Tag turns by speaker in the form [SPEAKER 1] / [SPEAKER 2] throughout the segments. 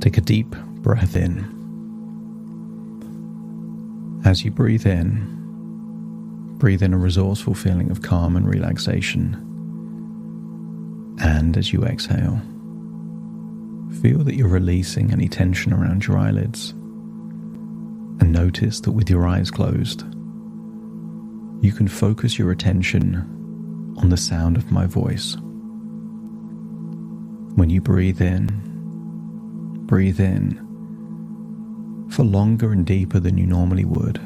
[SPEAKER 1] Take a deep breath in. As you breathe in a resourceful feeling of calm and relaxation. And as you exhale, feel that you're releasing any tension around your eyelids. And notice that with your eyes closed, you can focus your attention on the sound of my voice. When you breathe in for longer and deeper than you normally would.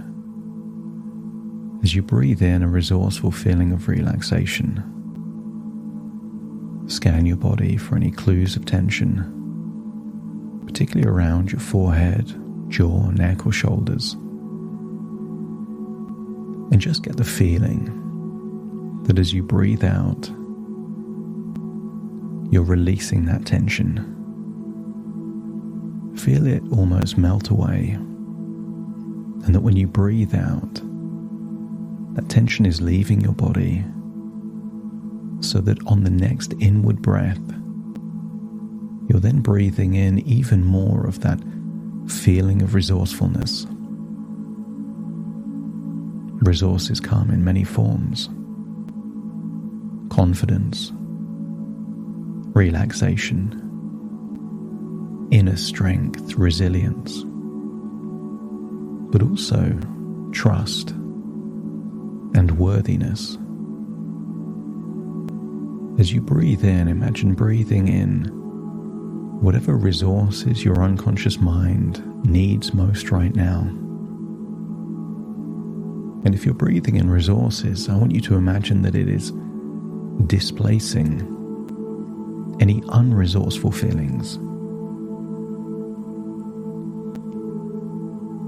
[SPEAKER 1] As you breathe in a resourceful feeling of relaxation, scan your body for any clues of tension, particularly around your forehead, jaw, neck, or shoulders. And just get the feeling that as you breathe out, you're releasing that tension. Feel it almost melt away, and that when you breathe out, that tension is leaving your body, so that on the next inward breath, you're then breathing in even more of that feeling of resourcefulness. Resources come in many forms: confidence, relaxation, inner strength, resilience, but also trust and worthiness. As you breathe in, imagine breathing in whatever resources your unconscious mind needs most right now. And if you're breathing in resources, I want you to imagine that it is displacing any unresourceful feelings.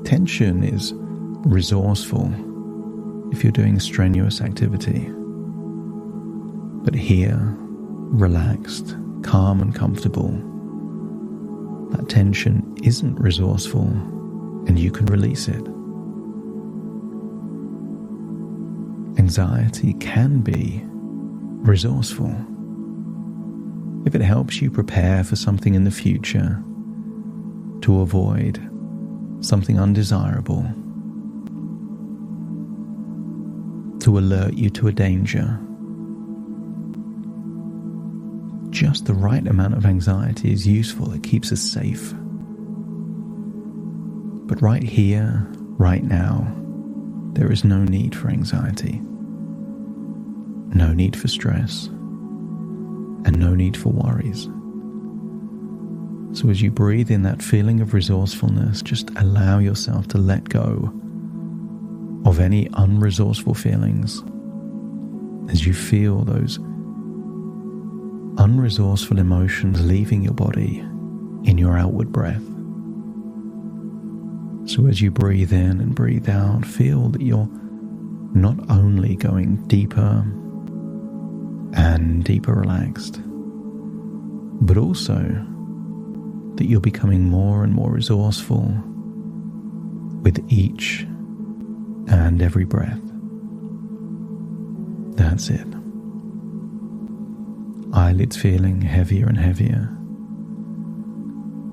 [SPEAKER 1] Tension is resourceful if you're doing strenuous activity. But here, relaxed, calm and comfortable, that tension isn't resourceful and you can release it. Anxiety can be resourceful if it helps you prepare for something in the future, to avoid something undesirable, to alert you to a danger. Just the right amount of anxiety is useful. It keeps us safe. But right here, right now, there is no need for anxiety, no need for stress, and no need for worries. So as you breathe in that feeling of resourcefulness, just allow yourself to let go of any unresourceful feelings as you feel those unresourceful emotions leaving your body in your outward breath. So as you breathe in and breathe out, feel that you're not only going deeper and deeper relaxed, but also that you're becoming more and more resourceful with each and every breath. That's it. Eyelids feeling heavier and heavier.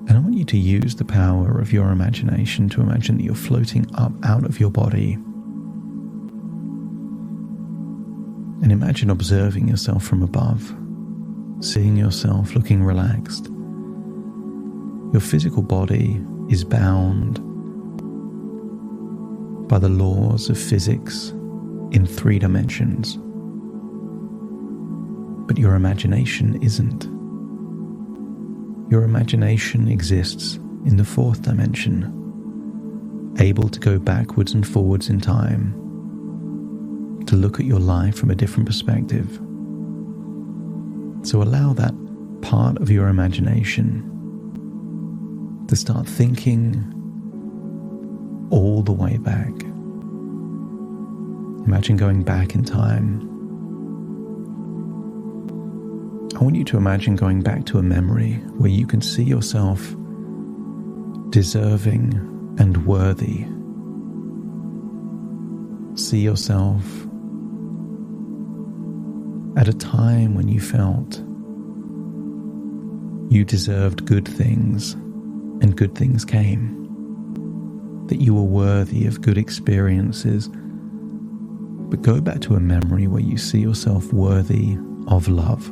[SPEAKER 1] And I want you to use the power of your imagination to imagine that you're floating up out of your body. And imagine observing yourself from above, seeing yourself looking relaxed. Your physical body is bound by the laws of physics in 3 dimensions. But your imagination isn't. Your imagination exists in the 4th dimension, able to go backwards and forwards in time, to look at your life from a different perspective. So allow that part of your imagination to start thinking all the way back. Imagine going back in time. I want you to imagine going back to a memory where you can see yourself deserving and worthy. See yourself at a time when you felt you deserved good things and good things came, that you were worthy of good experiences. But go back to a memory where you see yourself worthy of love.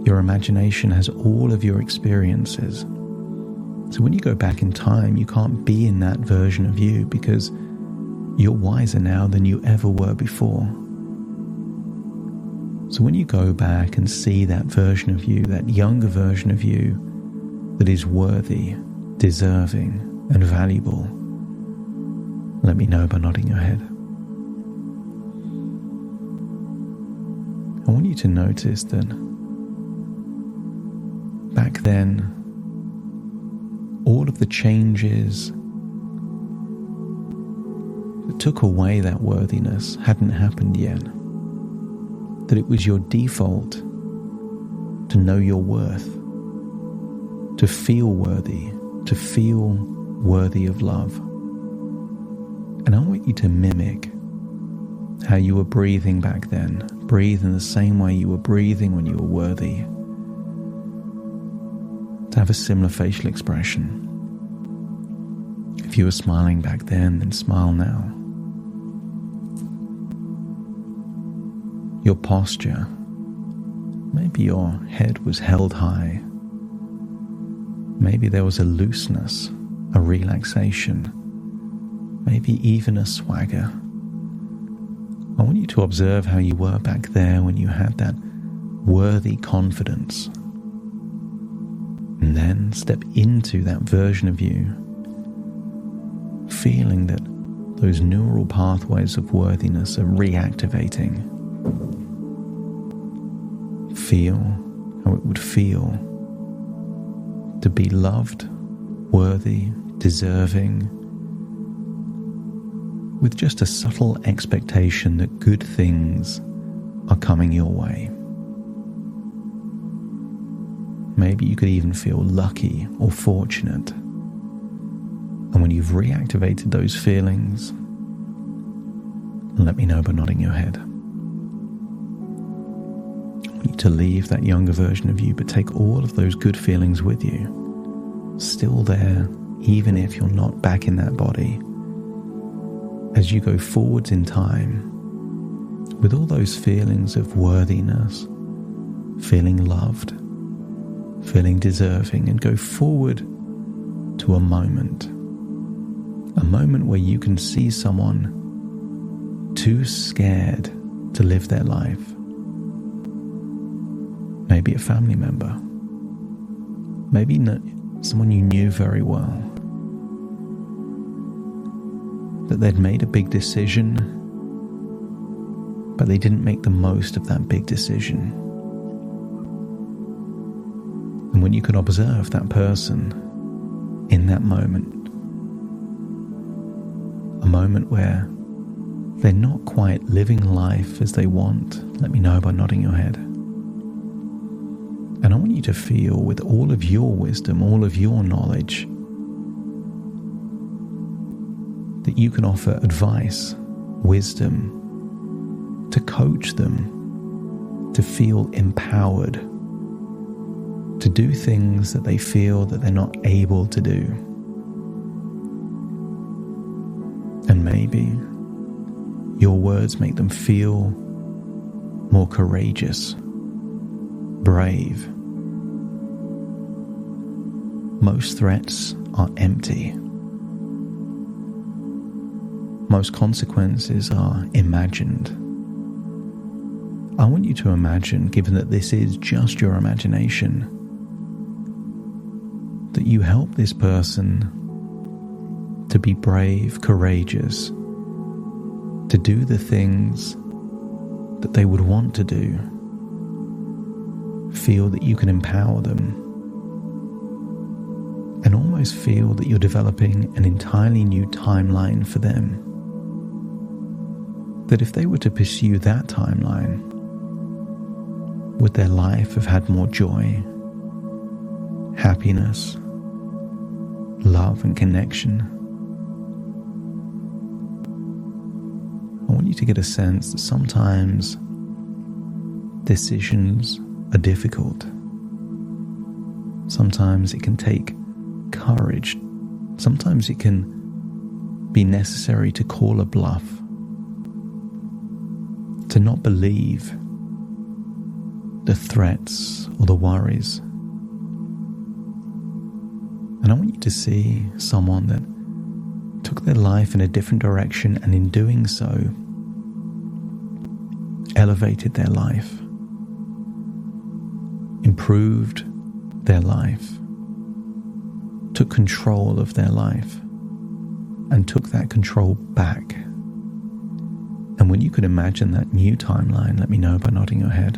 [SPEAKER 1] Your imagination has all of your experiences. So when you go back in time, you can't be in that version of you because you're wiser now than you ever were before. So when you go back and see that version of you, that younger version of you that is worthy, deserving, and valuable, let me know by nodding your head. I want you to notice that back then, all of the changes that took away that worthiness hadn't happened yet. That it was your default to know your worth, to feel worthy of love. And I want you to mimic how you were breathing back then. Breathe in the same way you were breathing when you were worthy. To have a similar facial expression. If you were smiling back then smile now. Your posture. Maybe your head was held high. Maybe there was a looseness, a relaxation. Maybe even a swagger. I want you to observe how you were back there when you had that worthy confidence. And then step into that version of you, feeling that those neural pathways of worthiness are reactivating. Feel how it would feel to be loved, worthy, deserving, with just a subtle expectation that good things are coming your way. Maybe you could even feel lucky or fortunate. And when you've reactivated those feelings, let me know by nodding your head. I want you to leave that younger version of you, but take all of those good feelings with you, still there, even if you're not back in that body. As you go forwards in time, with all those feelings of worthiness, feeling loved, feeling deserving, and go forward to a moment where you can see someone too scared to live their life. Maybe a family member, maybe someone you knew very well, that they'd made a big decision, but they didn't make the most of that big decision. And when you could observe that person in that moment, a moment where they're not quite living life as they want, let me know by nodding your head. And I want you to feel, with all of your wisdom, all of your knowledge, that you can offer advice, wisdom, to coach them, to feel empowered, to do things that they feel that they're not able to do. And maybe your words make them feel more courageous, brave. Most threats are empty. Most consequences are imagined. I want you to imagine, given that this is just your imagination, that you help this person to be brave, courageous, to do the things that they would want to do. Feel that you can empower them, and almost feel that you're developing an entirely new timeline for them. That if they were to pursue that timeline, would their life have had more joy, happiness, love, and connection? I want you to get a sense that sometimes decisions are difficult. Sometimes it can take courage. Sometimes it can be necessary to call a bluff, to not believe the threats or the worries. And I want you to see someone that took their life in a different direction, and in doing so, elevated their life, improved their life, took control of their life, and took that control back. And when you could imagine that new timeline, let me know by nodding your head.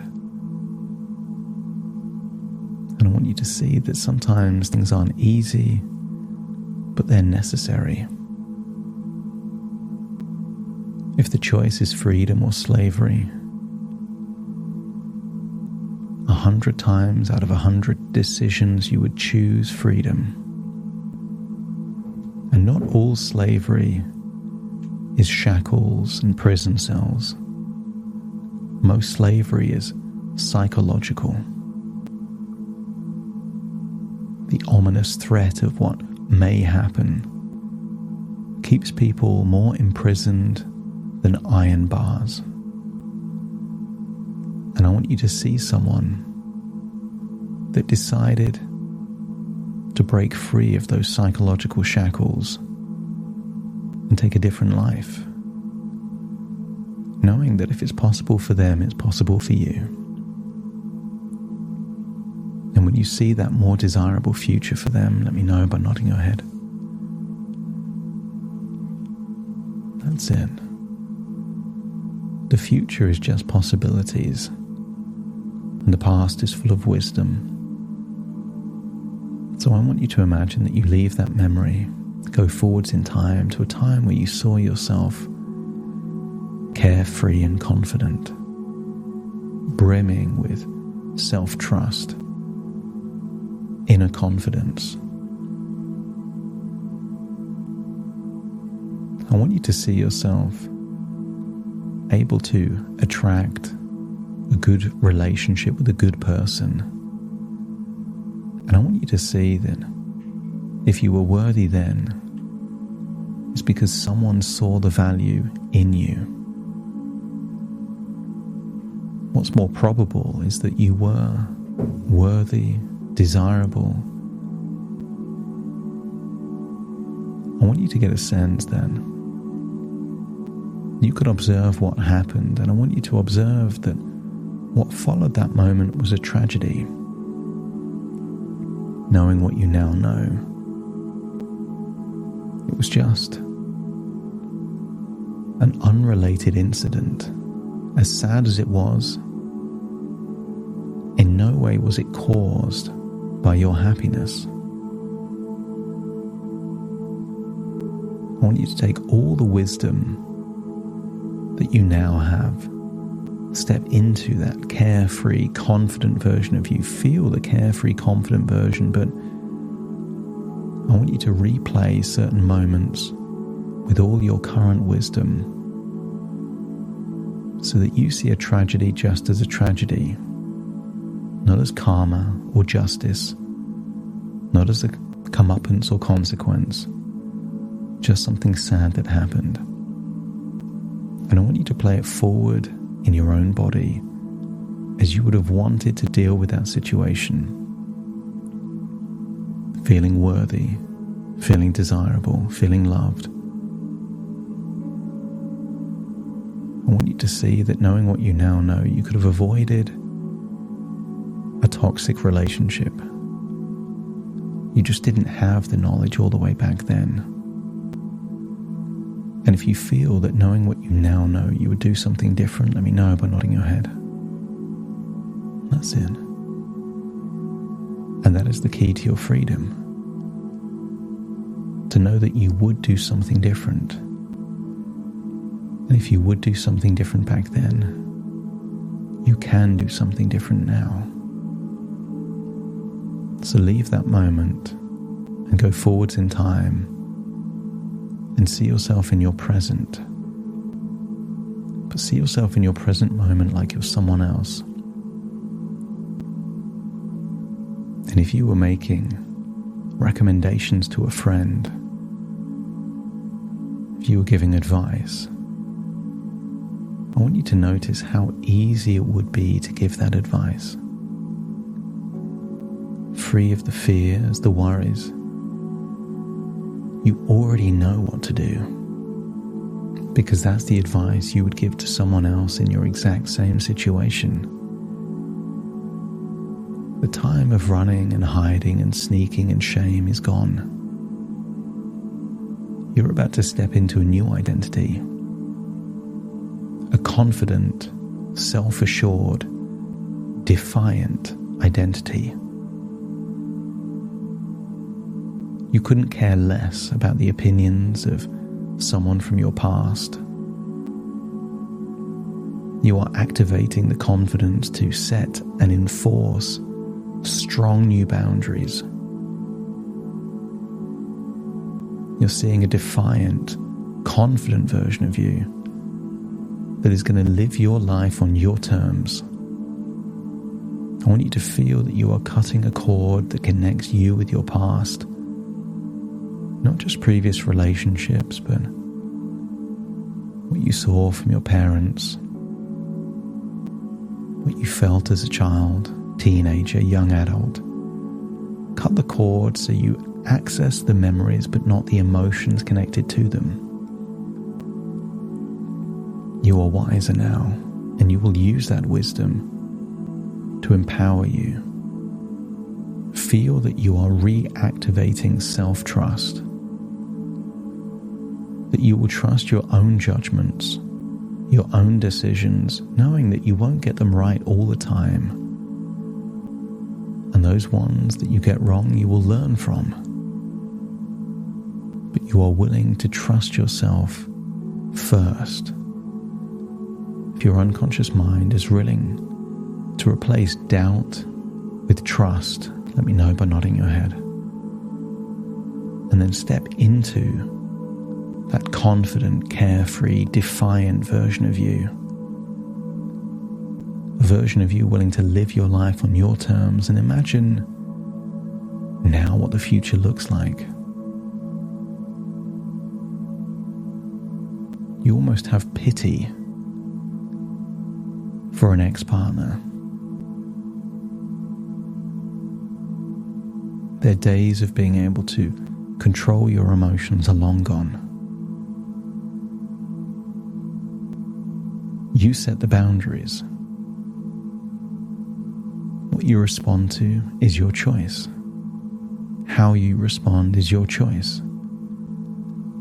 [SPEAKER 1] And I want you to see that sometimes things aren't easy, but they're necessary. If the choice is freedom or slavery, 100 times out of 100 decisions you would choose freedom. And not all slavery is shackles and prison cells. Most slavery is psychological. The ominous threat of what may happen keeps people more imprisoned than iron bars. And I want you to see someone that decided to break free of those psychological shackles and take a different life, knowing that if it's possible for them, it's possible for you. And when you see that more desirable future for them, let me know by nodding your head. That's it. The future is just possibilities, and the past is full of wisdom. So I want you to imagine that you leave that memory, go forwards in time to a time where you saw yourself carefree and confident, brimming with self-trust, inner confidence. I want you to see yourself able to attract a good relationship with a good person. And I want you to see that if you were worthy then, it's because someone saw the value in you. What's more probable is that you were worthy, desirable. I want you to get a sense then. You could observe what happened, and I want you to observe that what followed that moment was a tragedy. Knowing what you now know, it was just an unrelated incident. As sad as it was, in no way was it caused by your happiness. I want you to take all the wisdom that you now have, step into that carefree, confident version of you. Feel the carefree, confident version, but I want you to replay certain moments with all your current wisdom so that you see a tragedy just as a tragedy, not as karma or justice, not as a comeuppance or consequence, just something sad that happened. And I want you to play it forward in your own body as you would have wanted to deal with that situation. Feeling worthy, feeling desirable, feeling loved. I want you to see that knowing what you now know, you could have avoided a toxic relationship. You just didn't have the knowledge all the way back then. And if you feel that knowing what you now know, you would do something different, let me know by nodding your head. That's it. And that is the key to your freedom. To know that you would do something different. And if you would do something different back then, you can do something different now. So leave that moment and go forwards in time and see yourself in your present. But see yourself in your present moment like you're someone else. And And if you were making recommendations to a friend, if you were giving advice, I want you to notice how easy it would be to give that advice. Free of the fears, the worries. You already know what to do, because that's the advice you would give to someone else in your exact same situation. The time of running and hiding and sneaking and shame is gone. You're about to step into a new identity. A confident, self-assured, defiant identity. You couldn't care less about the opinions of someone from your past. You are activating the confidence to set and enforce strong new boundaries. You're seeing a defiant, confident version of you that is going to live your life on your terms. I want you to feel that you are cutting a cord that connects you with your past. Not just previous relationships, but what you saw from your parents, what you felt as a child, teenager, young adult. Cut the cord so you access the memories but not the emotions connected to them. You are wiser now, and you will use that wisdom to empower you. Feel that you are reactivating self-trust, that you will trust your own judgments, your own decisions, knowing that you won't get them right all the time. And those ones that you get wrong, you will learn from. But you are willing to trust yourself first. If your unconscious mind is willing to replace doubt with trust, let me know by nodding your head. And then step into that confident, carefree, defiant version of you. A version of you willing to live your life on your terms, and imagine now what the future looks like. You almost have pity for an ex-partner. Their days of being able to control your emotions are long gone. You set the boundaries. What you respond to is your choice. How you respond is your choice.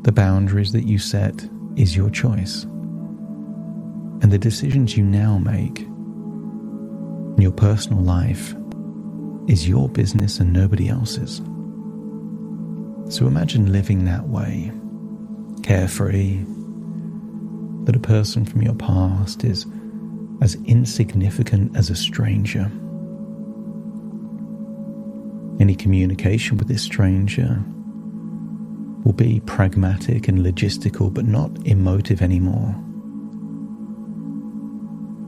[SPEAKER 1] The boundaries that you set is your choice. And the decisions you now make in your personal life is your business and nobody else's. So imagine living that way, carefree, that a person from your past is as insignificant as a stranger. Any communication with this stranger will be pragmatic and logistical, but not emotive anymore.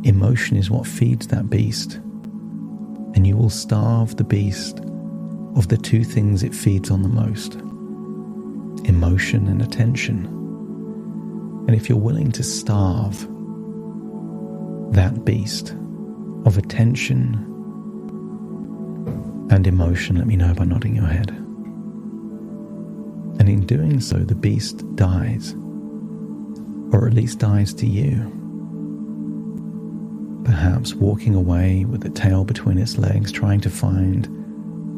[SPEAKER 1] Emotion is what feeds that beast, and you will starve the beast of the two things it feeds on the most: emotion and attention. And if you're willing to starve that beast of attention and emotion, let me know by nodding your head. And in doing so, the beast dies, or at least dies to you. Perhaps walking away with the tail between its legs, trying to find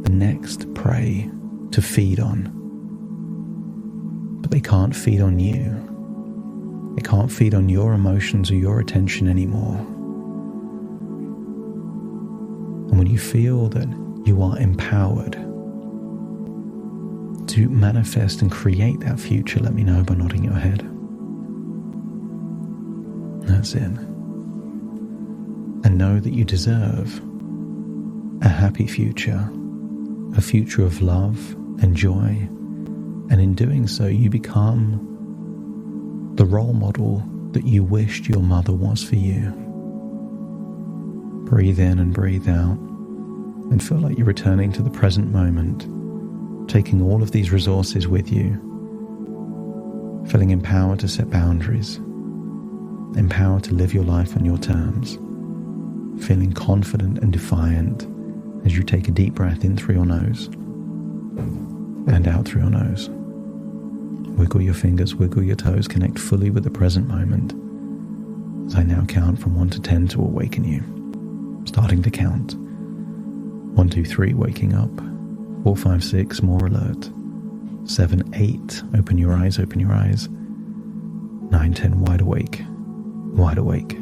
[SPEAKER 1] the next prey to feed on. But they can't feed on you. They can't feed on your emotions or your attention anymore. And when you feel that you are empowered to manifest and create that future, let me know by nodding your head. That's it. And know that you deserve a happy future, a future of love and joy. And in doing so, you become the role model that you wished your mother was for you. Breathe in and breathe out. and feel like you're returning to the present moment, taking all of these resources with you, feeling empowered to set boundaries, empowered to live your life on your terms, feeling confident and defiant as you take a deep breath in through your nose and out through your nose. Wiggle your fingers, wiggle your toes, connect fully with the present moment as I now count from 1 to 10 to awaken you. Starting to count. 1, 2, 3, waking up. 4, 5, 6, more alert. 7, 8, open your eyes, open your eyes. 9, 10, wide awake, wide awake.